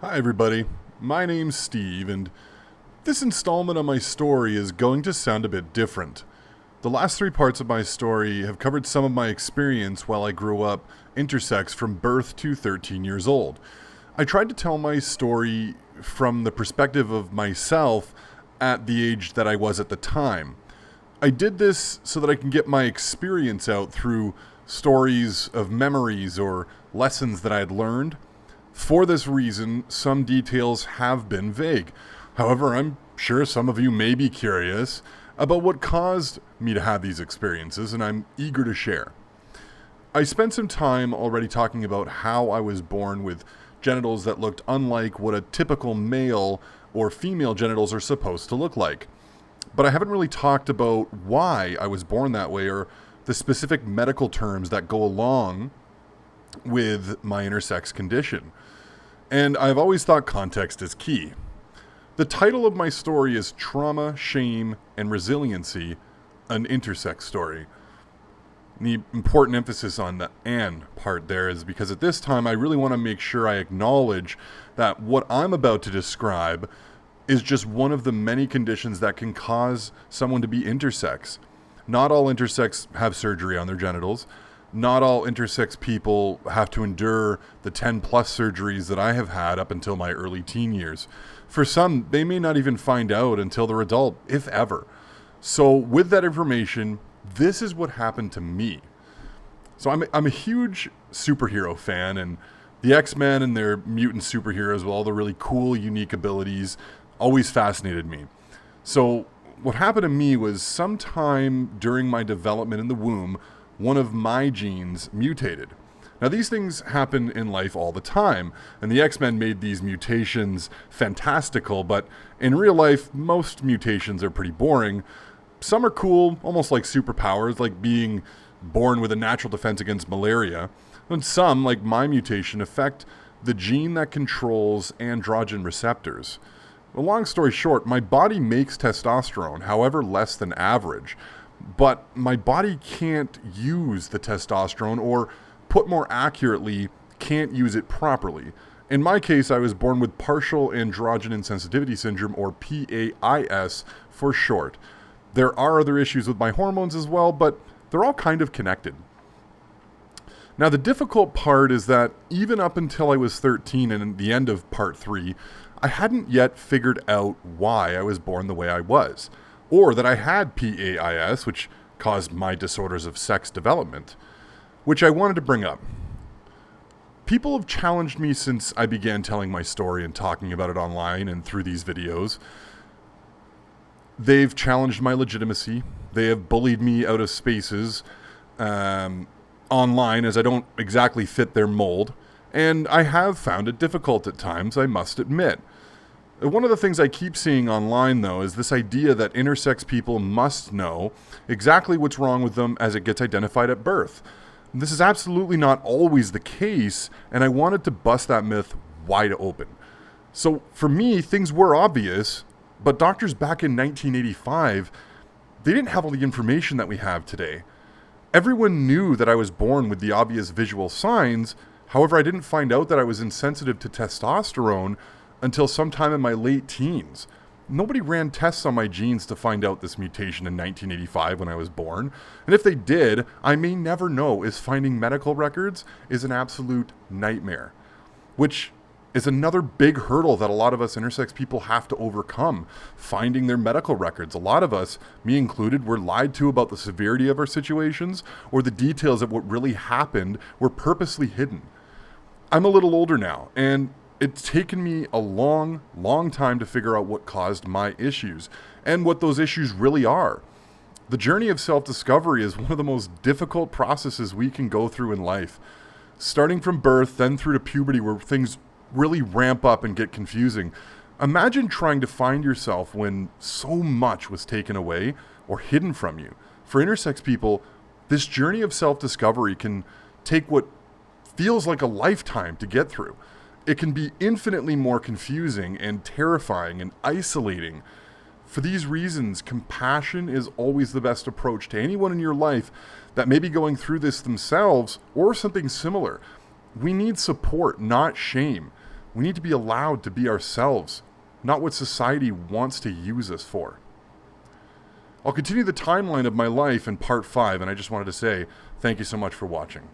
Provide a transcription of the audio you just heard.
Hi, everybody. My name's Steve, and this installment of my story is going to sound a bit different. The last three parts of my story have covered some of my experience while I grew up intersex from birth to 13 years old. I tried to tell my story from the perspective of myself at the age that I was at the time. I did this so that I can get my experience out through stories of memories or lessons that I had learned. For this reason, some details have been vague. However, I'm sure some of you may be curious about what caused me to have these experiences, and I'm eager to share. I spent some time already talking about how I was born with genitals that looked unlike what a typical male or female genitals are supposed to look like. But I haven't really talked about why I was born that way or the specific medical terms that go along with my intersex condition. And I've always thought context is key. The title of my story is Trauma, Shame, and Resiliency, an Intersex Story. The important emphasis on the "and" part there is because at this time I really want to make sure I acknowledge that what I'm about to describe is just one of the many conditions that can cause someone to be intersex. Not all intersex have surgery on their genitals. Not all intersex people have to endure the 10 plus surgeries that I have had up until my early teen years. For some, they may not even find out until they're adult, if ever. So with that information, this is what happened to me. So I'm a huge superhero fan, and the X-Men and their mutant superheroes with all the really cool, unique abilities always fascinated me. So what happened to me was sometime during my development in the womb, one of my genes mutated. Now, these things happen in life all the time, and the X-Men made these mutations fantastical, but in real life, most mutations are pretty boring. Some are cool, almost like superpowers, like being born with a natural defense against malaria, and some, like my mutation, affect the gene that controls androgen receptors. Well, long story short, my body makes testosterone, however less than average, but my body can't use the testosterone, or put more accurately, can't use it properly. In my case, I was born with partial androgen insensitivity syndrome, or PAIS for short. There are other issues with my hormones as well, but they're all kind of connected. Now, the difficult part is that even up until I was 13 and at the end of part 3, I hadn't yet figured out why I was born the way I was, or that I had PAIS, which caused my disorders of sex development, which I wanted to bring up. People have challenged me since I began telling my story and talking about it online and through these videos. They've challenged my legitimacy. They have bullied me out of spaces online, as I don't exactly fit their mold, and I have found it difficult at times, I must admit. One of the things I keep seeing online, though, is this idea that intersex people must know exactly what's wrong with them as it gets identified at birth. This is absolutely not always the case, and I wanted to bust that myth wide open. So for me, things were obvious, but doctors back in 1985, they didn't have all the information that we have today. Everyone knew that I was born with the obvious visual signs. However, I didn't find out that I was insensitive to testosterone until sometime in my late teens. Nobody ran tests on my genes to find out this mutation in 1985 when I was born. And if they did, I may never know, as finding medical records is an absolute nightmare. Which is another big hurdle that a lot of us intersex people have to overcome, finding their medical records. A lot of us, me included, were lied to about the severity of our situations, or the details of what really happened were purposely hidden. I'm a little older now, and it's taken me a long, long time to figure out what caused my issues and what those issues really are. The journey of self-discovery is one of the most difficult processes we can go through in life. Starting from birth, then through to puberty, where things really ramp up and get confusing. Imagine trying to find yourself when so much was taken away or hidden from you. For intersex people, this journey of self-discovery can take what feels like a lifetime to get through. It can be infinitely more confusing and terrifying and isolating. For these reasons, compassion is always the best approach to anyone in your life that may be going through this themselves or something similar. We need support, not shame. We need to be allowed to be ourselves, not what society wants to use us for. I'll continue the timeline of my life in part 5, and I just wanted to say thank you so much for watching.